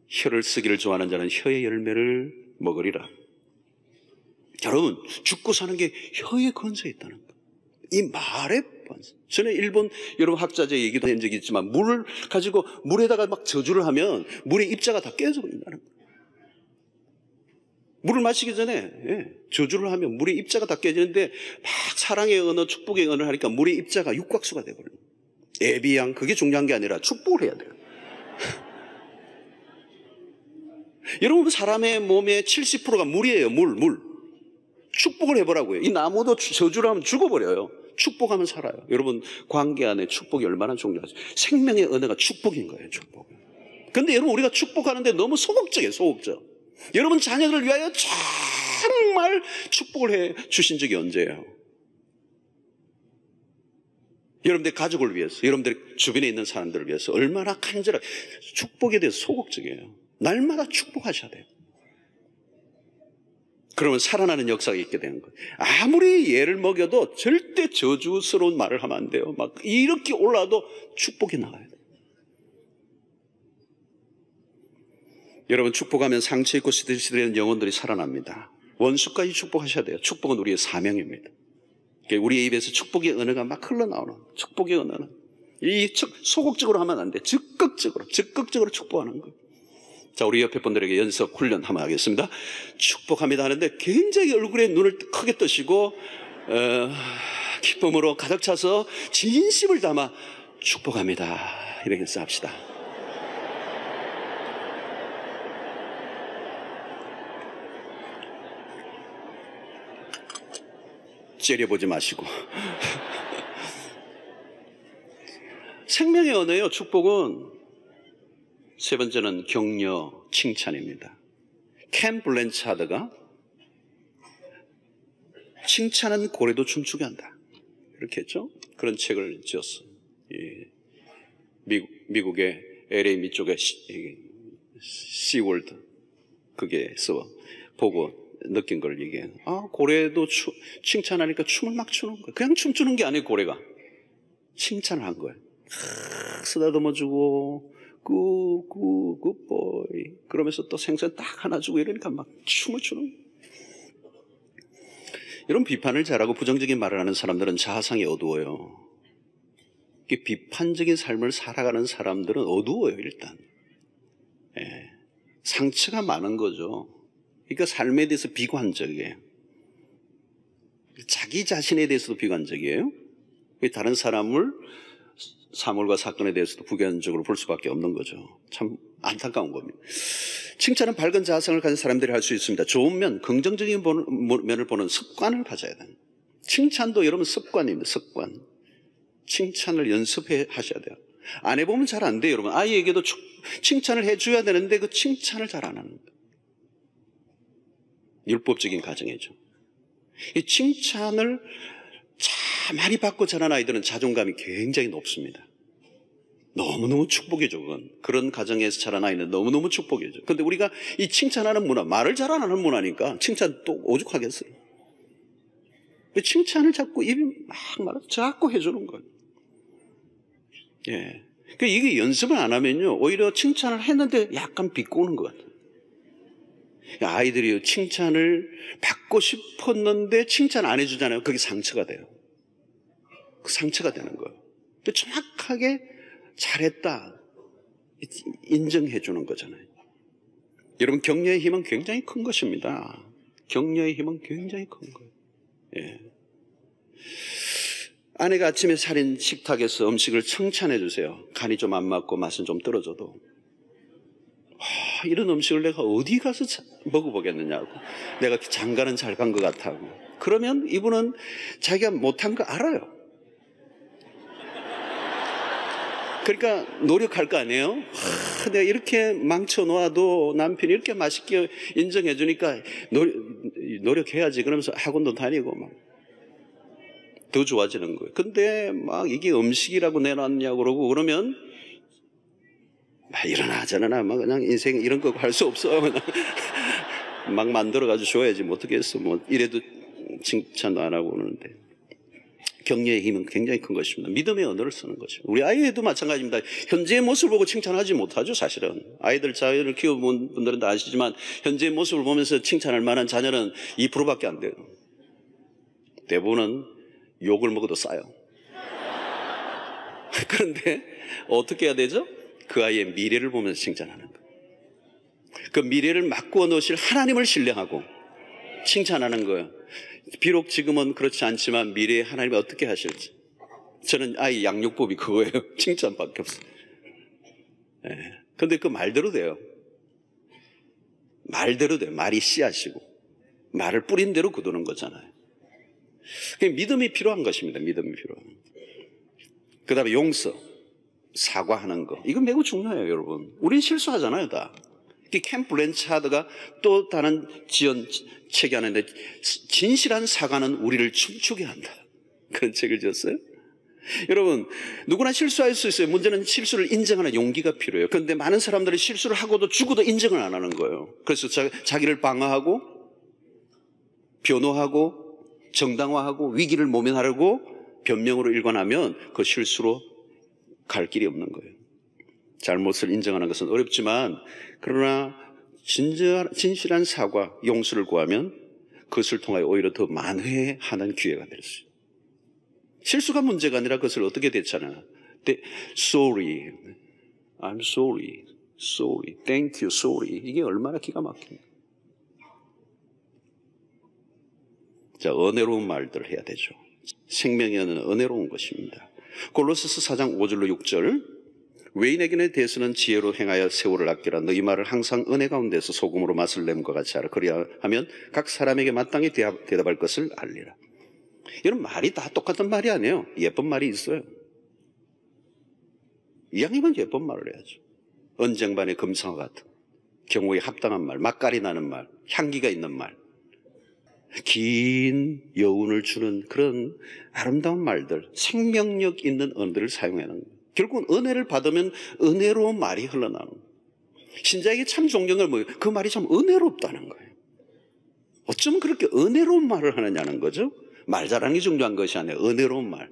혀를 쓰기를 좋아하는 자는 혀의 열매를 먹으리라. 여러분 죽고 사는 게 혀에 건져 있다는 거예요. 이 말의 반성. 전에 일본 여러분 학자제 얘기도 한 적이 있지만 물을 가지고 물에다가 막 저주를 하면 물의 입자가 다 깨져 버린다는 거예요. 물을 마시기 전에 저주를 하면 물의 입자가 다 깨지는데 막 사랑의 언어, 축복의 언어를 하니까 물의 입자가 육각수가 돼버려요. 에비양 그게 중요한 게 아니라 축복을 해야 돼요. 여러분 사람의 몸의 70%가 물이에요. 물. 축복을 해보라고요. 이 나무도 저주를 하면 죽어버려요. 축복하면 살아요. 여러분 관계 안에 축복이 얼마나 중요하죠. 생명의 언어가 축복인 거예요. 축복. 그런데 여러분 우리가 축복하는데 너무 소극적이에요. 소극적. 여러분 자녀들을 위하여 정말 축복을 해 주신 적이 언제예요? 여러분들 가족을 위해서, 여러분들 주변에 있는 사람들을 위해서 얼마나 간절하게 축복에 대해서 소극적이에요. 날마다 축복하셔야 돼요. 그러면 살아나는 역사가 있게 되는 거예요. 아무리 예를 먹여도 절대 저주스러운 말을 하면 안 돼요. 막 이렇게 올라도 축복이 나와야 돼요. 여러분 축복하면 상처 입고 시들시들한 영혼들이 살아납니다. 원수까지 축복하셔야 돼요. 축복은 우리의 사명입니다. 우리의 입에서 축복의 언어가 막 흘러나오는 축복의 언어는 이 소극적으로 하면 안 돼. 적극적으로 축복하는 거예요. 자, 우리 옆에 분들에게 연습 훈련 한번 하겠습니다. 축복합니다 하는데 굉장히 얼굴에 눈을 크게 뜨시고 기쁨으로 가득 차서 진심을 담아 축복합니다 이렇게 합시다. 째려보지 마시고. 생명의 언어예요. 축복은 세 번째는 격려, 칭찬입니다. 켄 블랜차드가 칭찬은 고래도 춤추게 한다, 이렇게 했죠. 그런 책을 지었어요. 미국의 LA 밑쪽에 시월드 거기에서 보고 느낀 걸 얘기해요. 고래도 칭찬하니까 춤을 막 추는 거예요. 그냥 춤추는 게 아니에요. 고래가 칭찬을 한 거예요. 쓰다듬어주고 굿보이 그러면서 또 생선 딱 하나 주고 이러니까 막 춤을 추는 거예요. 이런 비판을 잘하고 부정적인 말을 하는 사람들은 자아상이 어두워요. 비판적인 삶을 살아가는 사람들은 어두워요. 일단 상처가 많은 거죠. 그러니까 삶에 대해서 비관적이에요. 자기 자신에 대해서도 비관적이에요. 다른 사람을 사물과 사건에 대해서도 부견적으로 볼 수밖에 없는 거죠. 참 안타까운 겁니다. 칭찬은 밝은 자아상을 가진 사람들이 할 수 있습니다. 좋은 면, 긍정적인 면을 보는 습관을 가져야 돼요. 칭찬도 여러분 습관입니다. 습관. 칭찬을 연습해 하셔야 돼요. 안 해보면 잘 안 돼요. 여러분 아이에게도 칭찬을 해줘야 되는데 그 칭찬을 잘 안 하는 거예요. 율법적인 가정이죠. 이 칭찬을 많이 받고 자란 아이들은 자존감이 굉장히 높습니다. 너무너무 축복이죠. 그런 가정에서 자란 아이는 너무너무 축복이죠. 그런데 우리가 이 칭찬하는 문화, 말을 잘 안 하는 문화니까 칭찬 또 오죽하겠어요. 칭찬을 자꾸 입이 막 말해서 자꾸 해주는 거예요. 그러니까 이게 연습을 안 하면요, 오히려 칭찬을 했는데 약간 비꼬는 것 같아요. 아이들이 칭찬을 받고 싶었는데 칭찬 안 해주잖아요. 그게 상처가 돼요. 그 상처가 되는 거예요. 정확하게 잘했다 인정해 주는 거잖아요. 여러분 격려의 힘은 굉장히 큰 것입니다. 격려의 힘은 굉장히 큰 거예요. 아내가 아침에 차린 식탁에서 음식을 칭찬해 주세요. 간이 좀 안 맞고 맛은 좀 떨어져도 이런 음식을 내가 어디 가서 먹어보겠느냐고, 내가 장가는 잘 간 것 같다고. 그러면 이분은 자기가 못한 거 알아요. 그러니까 노력할 거 아니에요. 내가 이렇게 망쳐놓아도 남편이 이렇게 맛있게 인정해 주니까 노력해야지. 그러면서 학원도 다니고 막 더 좋아지는 거예요. 근데 막 이게 음식이라고 내놨냐고 그러고 그러면 일어나 저러나 막 그냥 인생 이런 거 할 수 없어. 막 만들어가지고 줘야지 뭐 어떻게 했어. 뭐 이래도 칭찬도 안 하고 그러는데, 격려의 힘은 굉장히 큰 것입니다. 믿음의 언어를 쓰는 것입니다. 우리 아이도 마찬가지입니다. 현재의 모습을 보고 칭찬하지 못하죠. 사실은 아이들 자녀를 키워본 분들은 다 아시지만 현재의 모습을 보면서 칭찬할 만한 자녀는 2%밖에 안 돼요. 대부분은 욕을 먹어도 싸요. 그런데 어떻게 해야 되죠? 그 아이의 미래를 보면서 칭찬하는 거예요. 그 미래를 바꾸어 놓으실 하나님을 신뢰하고 칭찬하는 거예요. 비록 지금은 그렇지 않지만 미래에 하나님이 어떻게 하실지. 저는 아이 양육법이 그거예요. 칭찬밖에 없어요. 그런데 그 말대로 돼요. 말대로 돼요. 말이 씨앗이고 말을 뿌린 대로 거두는 거잖아요. 믿음이 필요한 것입니다. 믿음이 필요한. 그 다음에 용서, 사과하는 거. 이건 매우 중요해요, 여러분. 우린 실수하잖아요, 다. 켄 블랜차드가 또 다른 지은 책이 하나 있는데, 진실한 사과는 우리를 춤추게 한다. 그런 책을 지었어요. 여러분, 누구나 실수할 수 있어요. 문제는 실수를 인정하는 용기가 필요해요. 그런데 많은 사람들이 실수를 하고도 죽어도 인정을 안 하는 거예요. 그래서 자기를 방어하고 변호하고 정당화하고 위기를 모면하려고 변명으로 일관하면 그 실수로 갈 길이 없는 거예요. 잘못을 인정하는 것은 어렵지만, 그러나 진실한 사과, 용서를 구하면 그것을 통하여 오히려 더 만회하는 기회가 될 수 있어요. 실수가 문제가 아니라 그것을 어떻게 대처하나. Sorry, I'm sorry, sorry, thank you, sorry. 이게 얼마나 기가 막힙니까? 자, 은혜로운 말들을 해야 되죠. 생명의 언어는 은혜로운 것입니다. 골로새서 4장 5절로 6절, 외인에게 대해서는 지혜로 행하여 세월을 아끼라. 너희 말을 항상 은혜 가운데서 소금으로 맛을 냄과 같이 하라. 그리하면 각 사람에게 마땅히 대답할 것을 알리라. 이런 말이 다 똑같은 말이 아니에요. 예쁜 말이 있어요. 이왕이면 예쁜 말을 해야죠. 언쟁반의 금성화 같은 경우에 합당한 말, 맛깔이 나는 말, 향기가 있는 말, 긴 여운을 주는 그런 아름다운 말들, 생명력 있는 언어를 사용하는 거예요. 결국은 은혜를 받으면 은혜로운 말이 흘러나오는 거예요. 신자에게 참 존경을 뭐예요? 그 말이 참 은혜롭다는 거예요. 어쩌면 그렇게 은혜로운 말을 하느냐는 거죠. 말 잘하는 게 중요한 것이 아니에요. 은혜로운 말.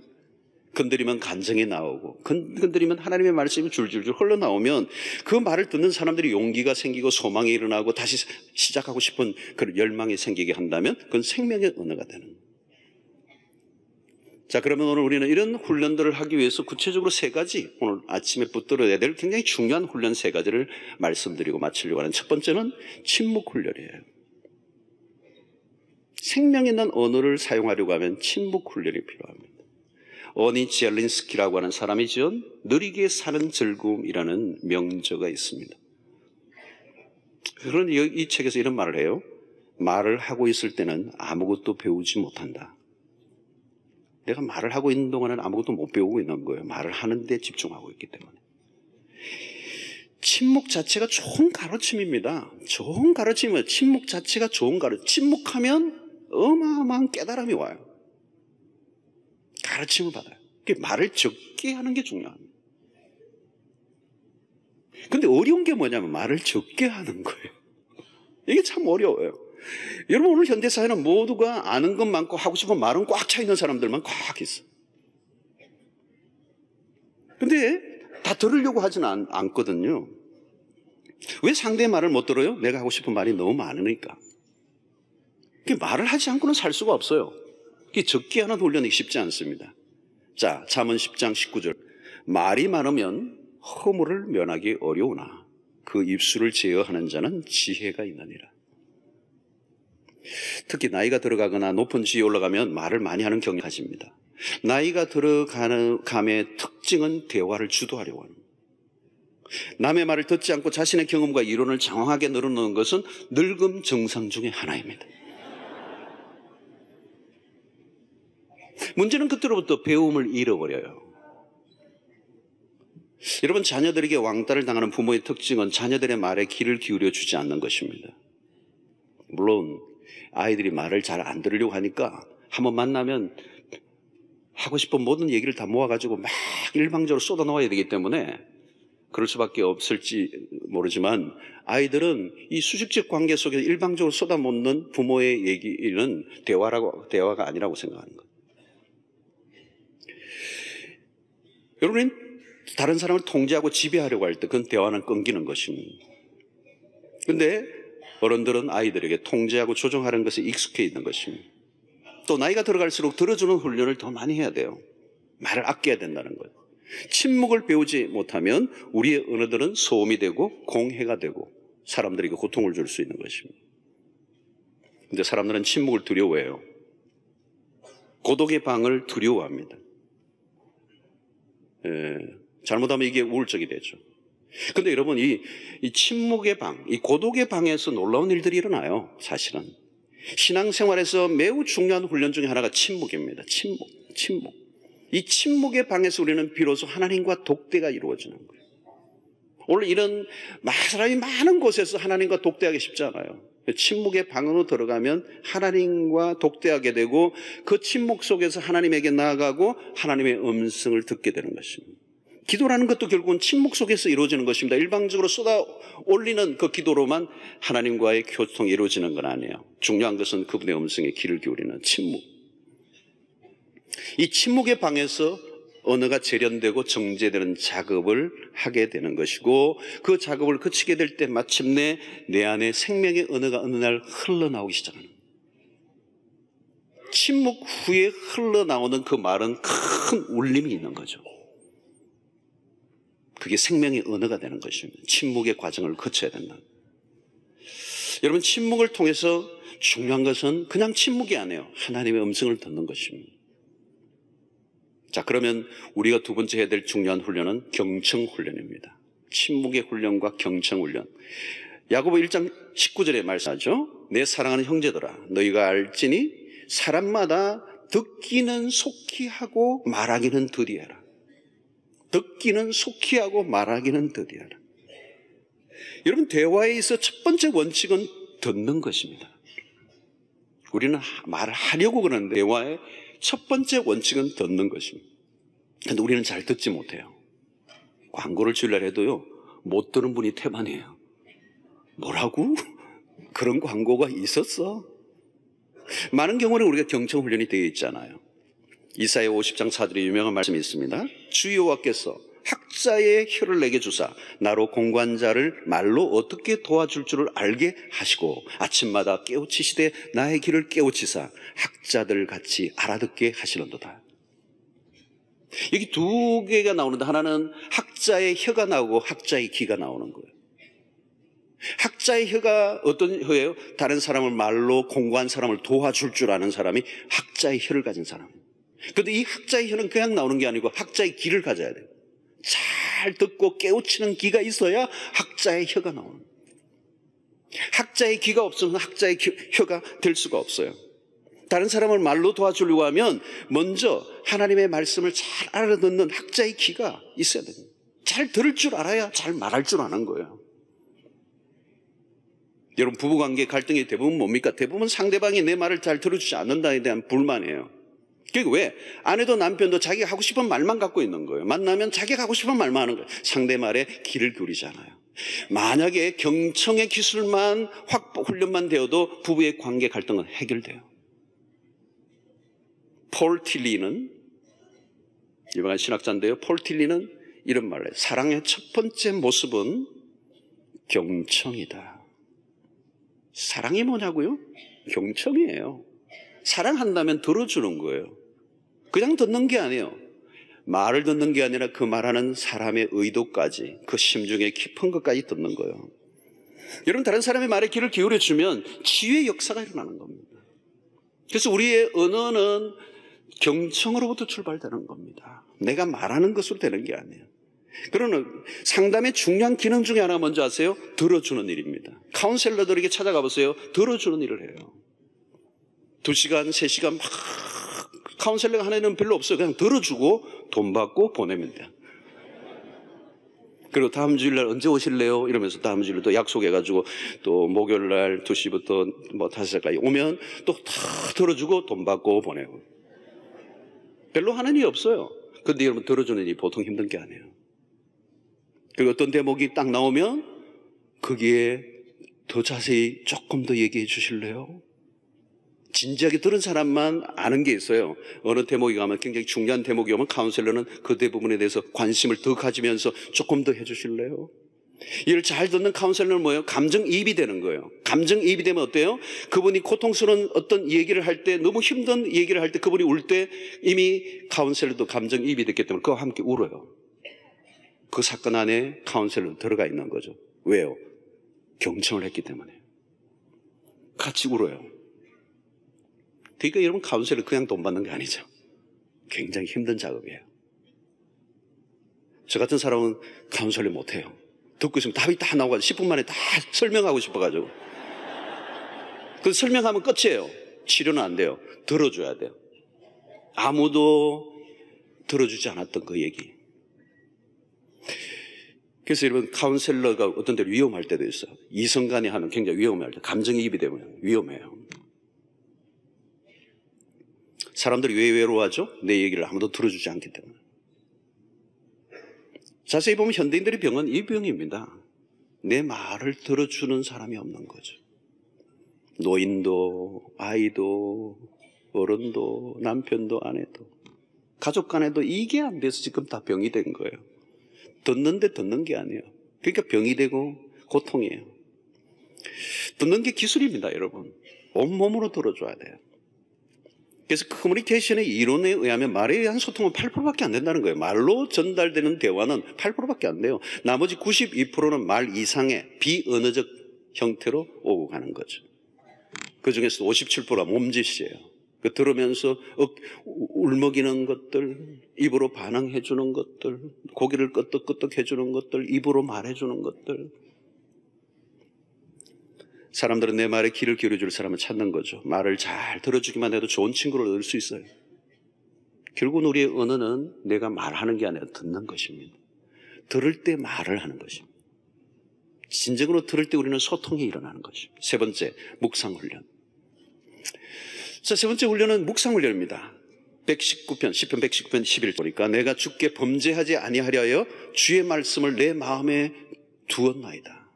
건드리면 감정이 나오고, 건드리면 하나님의 말씀이 줄줄줄 흘러나오면 그 말을 듣는 사람들이 용기가 생기고 소망이 일어나고 다시 시작하고 싶은 그런 열망이 생기게 한다면 그건 생명의 언어가 되는 거예요. 자, 그러면 오늘 우리는 이런 훈련들을 하기 위해서 구체적으로 3가지, 오늘 아침에 붙들어야 될 굉장히 중요한 훈련 3가지를 말씀드리고 마치려고 하는 첫 번째는 침묵 훈련이에요. 생명 있는 언어를 사용하려고 하면 침묵 훈련이 필요합니다. 어니 젤린스키라고 하는 사람이 지은 느리게 사는 즐거움이라는 명저가 있습니다. 그런 이 책에서 이런 말을 해요. 말을 하고 있을 때는 아무것도 배우지 못한다. 내가 말을 하고 있는 동안은 아무것도 못 배우고 있는 거예요. 말을 하는 데 집중하고 있기 때문에. 침묵 자체가 좋은 가르침입니다. 좋은 가르침이에요. 침묵 자체가 좋은 가르침. 침묵하면 어마어마한 깨달음이 와요. 가르침을 받아요. 말을 적게 하는 게 중요합니다. 근데 어려운 게 뭐냐면 말을 적게 하는 거예요. 이게 참 어려워요. 여러분, 오늘 현대사회는 모두가 아는 것 많고 하고 싶은 말은 꽉 차 있는 사람들만 꽉 있어. 근데 다 들으려고 하지는 않거든요. 왜 상대의 말을 못 들어요? 내가 하고 싶은 말이 너무 많으니까. 말을 하지 않고는 살 수가 없어요. 적게 하는 훈련이 쉽지 않습니다. 자, 잠언 10장 19절. 말이 많으면 허물을 면하기 어려우나 그 입술을 제어하는 자는 지혜가 있느니라. 특히 나이가 들어가거나 높은 지위에 올라가면 말을 많이 하는 경향이 가집니다. 나이가 들어가는 감의 특징은 대화를 주도하려고 하는 거예요. 남의 말을 듣지 않고 자신의 경험과 이론을 장황하게 늘어놓는 것은 늙음 증상 중에 하나입니다. 문제는 그때로부터 배움을 잃어버려요. 여러분, 자녀들에게 왕따를 당하는 부모의 특징은 자녀들의 말에 귀를 기울여 주지 않는 것입니다. 물론 아이들이 말을 잘 안 들으려고 하니까 한번 만나면 하고 싶은 모든 얘기를 다 모아가지고 막 일방적으로 쏟아놓아야 되기 때문에 그럴 수밖에 없을지 모르지만 아이들은 이 수직적 관계 속에서 일방적으로 쏟아놓는 부모의 얘기는 대화가 아니라고 생각하는 거예요. 여러분은 다른 사람을 통제하고 지배하려고 할 때 그건 대화는 끊기는 것입니다. 그런데 어른들은 아이들에게 통제하고 조정하는 것에 익숙해 있는 것입니다. 또 나이가 들어갈수록 들어주는 훈련을 더 많이 해야 돼요. 말을 아껴야 된다는 거예요. 침묵을 배우지 못하면 우리의 언어들은 소음이 되고 공해가 되고 사람들에게 고통을 줄 수 있는 것입니다. 그런데 사람들은 침묵을 두려워해요. 고독의 방을 두려워합니다. 잘못하면 이게 우울증이 되죠. 그런데 여러분, 이 침묵의 방, 이 고독의 방에서 놀라운 일들이 일어나요. 사실은 신앙생활에서 매우 중요한 훈련 중에 하나가 침묵입니다. 침묵. 이 침묵의 방에서 우리는 비로소 하나님과 독대가 이루어지는 거예요. 원래 이런 사람이 많은 곳에서 하나님과 독대하기 쉽지 않아요. 침묵의 방으로 들어가면 하나님과 독대하게 되고 그 침묵 속에서 하나님에게 나아가고 하나님의 음성을 듣게 되는 것입니다. 기도라는 것도 결국은 침묵 속에서 이루어지는 것입니다. 일방적으로 쏟아 올리는 그 기도로만 하나님과의 교통이 이루어지는 건 아니에요. 중요한 것은 그분의 음성에 귀를 기울이는 침묵. 이 침묵의 방에서 언어가 재련되고 정제되는 작업을 하게 되는 것이고 그 작업을 그치게 될 때 마침내 내 안에 생명의 언어가 어느 날 흘러나오기 시작하는 거예요. 침묵 후에 흘러나오는 그 말은 큰 울림이 있는 거죠. 그게 생명의 언어가 되는 것입니다. 침묵의 과정을 거쳐야 된다. 여러분, 침묵을 통해서 중요한 것은 그냥 침묵이 아니에요. 하나님의 음성을 듣는 것입니다. 자, 그러면 우리가 두 번째 해야 될 중요한 훈련은 경청훈련입니다. 침묵의 훈련과 경청훈련. 야고보 1장 19절에 말씀하죠. 내 사랑하는 형제들아, 너희가 알지니 사람마다 듣기는 속히 하고 말하기는 더디해라. 듣기는 속히 하고 말하기는 더디해라. 여러분, 대화에 있어 첫 번째 원칙은 듣는 것입니다. 우리는 말을 하려고 그러는데 대화의 첫 번째 원칙은 듣는 것입니다. 그런데 우리는 잘 듣지 못해요. 광고를 주려고 해도요, 못 듣는 분이 태반이에요. 뭐라고? 그런 광고가 있었어? 많은 경우는 우리가 경청훈련이 되어 있잖아요. 이사야 50장 4절에 유명한 말씀이 있습니다. 주 여호와께서 학자의 혀를 내게 주사 나로 공고한 자를 말로 어떻게 도와줄 줄을 알게 하시고 아침마다 깨우치시되 나의 귀를 깨우치사 학자들 같이 알아듣게 하시는도다. 여기 두 개가 나오는데 하나는 학자의 혀가 나오고 학자의 귀가 나오는 거예요. 학자의 혀가 어떤 혀예요? 다른 사람을 말로 공고한 사람을 도와줄 줄 아는 사람이 학자의 혀를 가진 사람이에요. 그런데 이 학자의 혀는 그냥 나오는 게 아니고 학자의 귀를 가져야 돼요. 잘 듣고 깨우치는 귀가 있어야 학자의 혀가 나오는 거예요. 학자의 귀가 없으면 학자의 혀가 될 수가 없어요. 다른 사람을 말로 도와주려고 하면 먼저 하나님의 말씀을 잘 알아듣는 학자의 귀가 있어야 됩니다. 잘 들을 줄 알아야 잘 말할 줄 아는 거예요. 여러분, 부부관계 갈등이 대부분 뭡니까? 대부분 상대방이 내 말을 잘 들어주지 않는다에 대한 불만이에요. 그게 왜? 아내도 남편도 자기가 하고 싶은 말만 갖고 있는 거예요. 만나면 자기가 하고 싶은 말만 하는 거예요. 상대 말에 귀를 기울이잖아요. 만약에 경청의 기술만 훈련만 되어도 부부의 관계 갈등은 해결돼요. 폴 틸리는, 유명한 신학자인데요, 폴 틸리는 이런 말을 해요. 사랑의 첫 번째 모습은 경청이다. 사랑이 뭐냐고요? 경청이에요. 사랑한다면 들어주는 거예요. 그냥 듣는 게 아니에요. 말을 듣는 게 아니라 그 말하는 사람의 의도까지, 그 심중의 깊은 것까지 듣는 거예요. 여러분, 다른 사람의 말에 귀를 기울여주면 치유의 역사가 일어나는 겁니다. 그래서 우리의 언어는 경청으로부터 출발되는 겁니다. 내가 말하는 것으로 되는 게 아니에요. 그러나 상담의 중요한 기능 중에 하나 먼저 아세요? 들어주는 일입니다. 카운셀러들에게 찾아가 보세요. 들어주는 일을 해요. 2시간, 3시간 막 카운셀러가 하는 별로 없어요. 그냥 들어주고 돈 받고 보내면 돼요. 그리고 다음 주일날 언제 오실래요? 이러면서 다음 주일날 또 약속해가지고 또 목요일날 2시부터 뭐 5시까지 오면 또 다 들어주고 돈 받고 보내고. 별로 하는 일이 없어요. 근데 여러분, 들어주는 일이 보통 힘든 게 아니에요. 그리고 어떤 대목이 딱 나오면 거기에 더 자세히 조금 더 얘기해 주실래요? 진지하게 들은 사람만 아는 게 있어요. 어느 대목이 가면 굉장히 중요한 대목이 오면 카운셀러는 그 대부분에 대해서 관심을 더 가지면서 조금 더 해주실래요? 이를 잘 듣는 카운셀러는 뭐예요? 감정이입이 되는 거예요. 감정이입이 되면 어때요? 그분이 고통스러운 어떤 얘기를 할 때, 너무 힘든 얘기를 할 때 그분이 울 때 이미 카운셀러도 감정이입이 됐기 때문에 그와 함께 울어요. 그 사건 안에 카운셀러는 들어가 있는 거죠. 왜요? 경청을 했기 때문에. 같이 울어요. 그러니까 여러분, 카운셀러 그냥 돈 받는 게 아니죠. 굉장히 힘든 작업이에요. 저 같은 사람은 카운셀러 못해요. 듣고 있으면 답이 다 나오가지고 10분 만에 다 설명하고 싶어가지고. 그 설명하면 끝이에요. 치료는 안 돼요. 들어줘야 돼요. 아무도 들어주지 않았던 그 얘기. 그래서 여러분, 카운셀러가 어떤 때는 위험할 때도 있어요. 이성 간에 하는 굉장히 위험할 때, 감정이입이 되면 위험해요. 사람들이 왜 외로워하죠? 내 얘기를 아무도 들어주지 않기 때문에. 자세히 보면 현대인들의 병은 이 병입니다. 내 말을 들어주는 사람이 없는 거죠. 노인도, 아이도, 어른도, 남편도, 아내도, 가족 간에도 이게 안 돼서 지금 다 병이 된 거예요. 듣는데 듣는 게 아니에요. 그러니까 병이 되고 고통이에요. 듣는 게 기술입니다, 여러분. 온몸으로 들어줘야 돼요. 그래서 커뮤니케이션의 이론에 의하면 말에 의한 소통은 8%밖에 안 된다는 거예요. 말로 전달되는 대화는 8%밖에 안 돼요. 나머지 92%는 말 이상의 비언어적 형태로 오고 가는 거죠. 그 중에서 57%가 몸짓이에요. 그 들으면서 울먹이는 것들, 입으로 반응해 주는 것들, 고개를 끄덕끄덕 해주는 것들, 입으로 말해주는 것들. 사람들은 내 말에 귀를 기울여줄 사람을 찾는 거죠. 말을 잘 들어주기만 해도 좋은 친구를 얻을 수 있어요. 결국은 우리의 언어는 내가 말하는 게 아니라 듣는 것입니다. 들을 때 말을 하는 것입니다. 진정으로 들을 때 우리는 소통이 일어나는 것입니다. 세 번째, 묵상훈련. 자, 세 번째 훈련은 묵상훈련입니다. 119편, 시편 119편 11절 보니까 내가 주께 범죄하지 아니하려 주의 말씀을 내 마음에 두었나이다.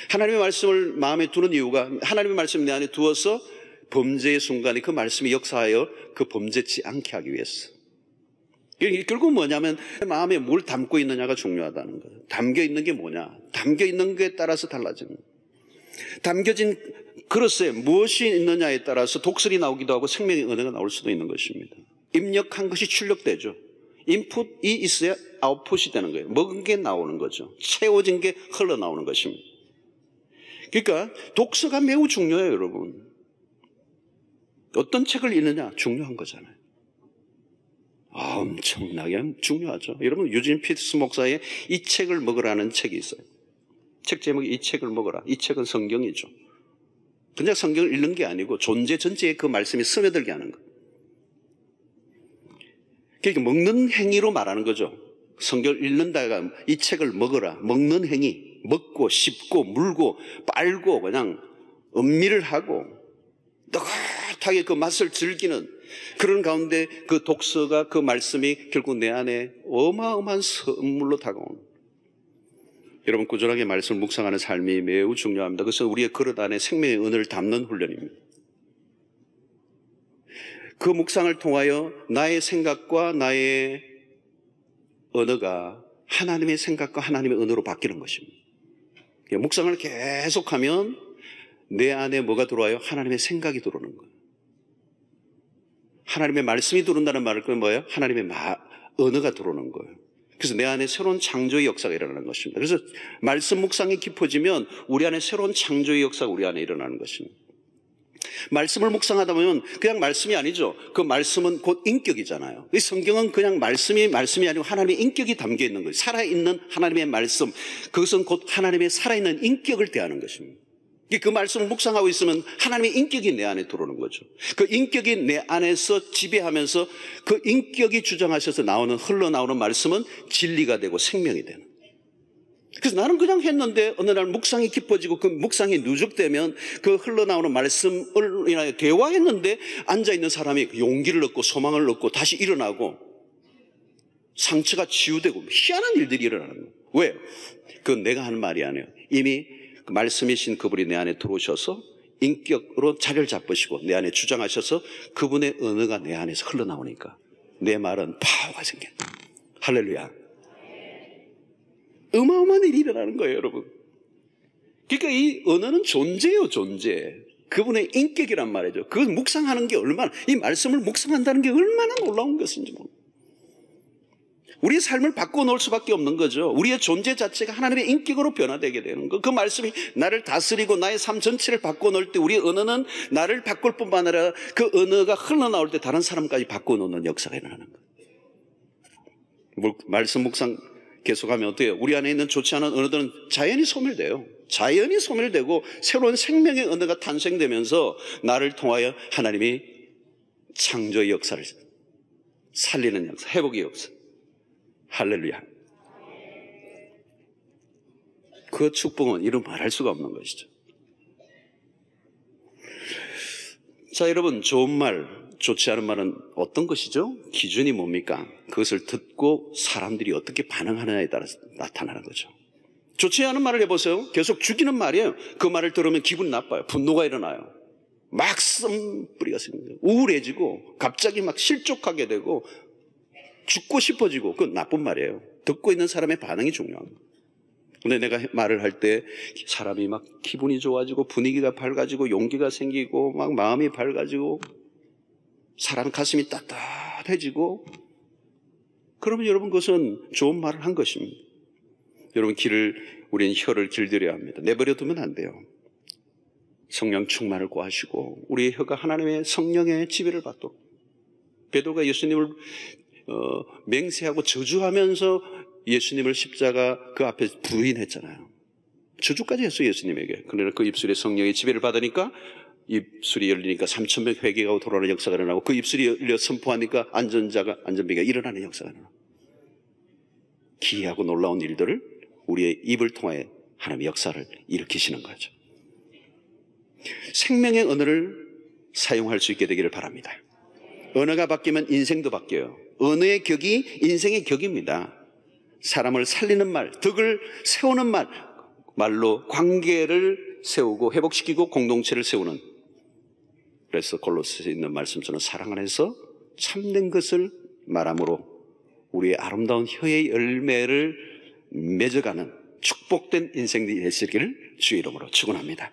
하나님의 말씀을 마음에 두는 이유가 하나님의 말씀을 내 안에 두어서 범죄의 순간에 그 말씀이 역사하여 그 범죄치 않게 하기 위해서. 결국 뭐냐면 마음에 뭘 담고 있느냐가 중요하다는 거예요. 담겨 있는 게 뭐냐? 담겨 있는 것에 따라서 달라지는 거예요. 담겨진 그릇에 무엇이 있느냐에 따라서 독설이 나오기도 하고 생명의 은혜가 나올 수도 있는 것입니다. 입력한 것이 출력되죠. 인풋이 있어야 아웃풋이 되는 거예요. 먹은 게 나오는 거죠. 채워진 게 흘러나오는 것입니다. 그러니까 독서가 매우 중요해요, 여러분. 어떤 책을 읽느냐 중요한 거잖아요. 엄청나게 중요하죠. 여러분, 유진 피터스 목사의 이 책을 먹으라는 책이 있어요. 책 제목이 이 책을 먹어라. 이 책은 성경이죠. 그냥 성경을 읽는 게 아니고 존재 전체에 그 말씀이 스며들게 하는 거예요. 그러니까 먹는 행위로 말하는 거죠. 성경을 읽는다가 이 책을 먹어라. 먹는 행위. 먹고 씹고 물고 빨고 그냥 음미를 하고 느긋하게 그 맛을 즐기는 그런 가운데 그 독서가 그 말씀이 결국 내 안에 어마어마한 선물로 다가오는. 여러분, 꾸준하게 말씀을 묵상하는 삶이 매우 중요합니다. 그래서 우리의 그릇 안에 생명의 은혜를 담는 훈련입니다. 그 묵상을 통하여 나의 생각과 나의 언어가 하나님의 생각과 하나님의 언어로 바뀌는 것입니다. 묵상을 계속하면 내 안에 뭐가 들어와요? 하나님의 생각이 들어오는 거예요. 하나님의 말씀이 들어온다는 말은 뭐예요? 하나님의 언어가 들어오는 거예요. 그래서 내 안에 새로운 창조의 역사가 일어나는 것입니다. 그래서 말씀 묵상이 깊어지면 우리 안에 새로운 창조의 역사가 우리 안에 일어나는 것입니다. 말씀을 묵상하다 보면 그냥 말씀이 아니죠. 그 말씀은 곧 인격이잖아요. 이 성경은 그냥 말씀이 아니고 하나님의 인격이 담겨 있는 거예요. 살아있는 하나님의 말씀, 그것은 곧 하나님의 살아있는 인격을 대하는 것입니다. 그 말씀을 묵상하고 있으면 하나님의 인격이 내 안에 들어오는 거죠. 그 인격이 내 안에서 지배하면서 그 인격이 주장하셔서 흘러나오는 말씀은 진리가 되고 생명이 되는. 그래서 나는 그냥 했는데 어느 날 묵상이 깊어지고 그 묵상이 누적되면 그 흘러나오는 말씀을 인하여 대화했는데 앉아있는 사람이 용기를 얻고 소망을 얻고 다시 일어나고 상처가 치유되고 희한한 일들이 일어나는 거예요. 왜? 그건 내가 하는 말이 아니에요. 이미 그 말씀이신 그분이 내 안에 들어오셔서 인격으로 자리를 잡으시고 내 안에 주장하셔서 그분의 언어가 내 안에서 흘러나오니까 내 말은 파워가 생긴다. 할렐루야. 어마어마한 일이 일어나는 거예요, 여러분. 그러니까 이 언어는 존재예요, 존재. 그분의 인격이란 말이죠. 그걸 묵상하는 게 얼마나, 이 말씀을 묵상한다는 게 얼마나 놀라운 것인지 모릅니다. 우리의 삶을 바꿔놓을 수밖에 없는 거죠. 우리의 존재 자체가 하나님의 인격으로 변화되게 되는 거. 그 말씀이 나를 다스리고 나의 삶 전체를 바꿔놓을 때 우리의 언어는 나를 바꿀 뿐만 아니라 그 언어가 흘러나올 때 다른 사람까지 바꿔놓는 역사가 일어나는 거예요. 말씀 묵상 계속하면 어때요? 우리 안에 있는 좋지 않은 언어들은 자연히 소멸돼요. 자연히 소멸되고 새로운 생명의 언어가 탄생되면서 나를 통하여 하나님이 창조의 역사를 살리는 역사, 회복의 역사. 할렐루야. 그 축복은 이루 말할 수가 없는 것이죠. 자, 여러분, 좋은 말, 좋지 않은 말은 어떤 것이죠? 기준이 뭡니까? 그것을 듣고 사람들이 어떻게 반응하느냐에 따라서 나타나는 거죠. 좋지 않은 말을 해보세요. 계속 죽이는 말이에요. 그 말을 들으면 기분이 나빠요. 분노가 일어나요. 막 쓴뿌리가 생겨요. 우울해지고 갑자기 막 실족하게 되고 죽고 싶어지고 그건 나쁜 말이에요. 듣고 있는 사람의 반응이 중요한 거예요. 근데 내가 말을 할 때 사람이 막 기분이 좋아지고 분위기가 밝아지고 용기가 생기고 막 마음이 밝아지고 사람 가슴이 따뜻해지고 그러면 여러분 그것은 좋은 말을 한 것입니다. 여러분 우리는 혀를 길들여야 합니다. 내버려 두면 안 돼요. 성령 충만을 구하시고 우리의 혀가 하나님의 성령의 지배를 받도록. 베드로가 예수님을 맹세하고 저주하면서 예수님을 십자가 그 앞에 부인했잖아요. 저주까지 했어요, 예수님에게. 그러나 그 입술에 성령의 지배를 받으니까 입술이 열리니까 3,000명 회개하고 돌아오는 역사가 일어나고 그 입술이 열려 선포하니까 안전비가 일어나는 역사가 일어나고 기이하고 놀라운 일들을 우리의 입을 통하여 하나님의 역사를 일으키시는 거죠. 생명의 언어를 사용할 수 있게 되기를 바랍니다. 언어가 바뀌면 인생도 바뀌어요. 언어의 격이 인생의 격입니다. 사람을 살리는 말, 덕을 세우는 말로 관계를 세우고 회복시키고 공동체를 세우는, 그래서 골로새에 있는 말씀처럼 사랑 안에서 참된 것을 말함으로 우리의 아름다운 혀의 열매를 맺어가는 축복된 인생이 되시기를 주의 이름으로 축원합니다.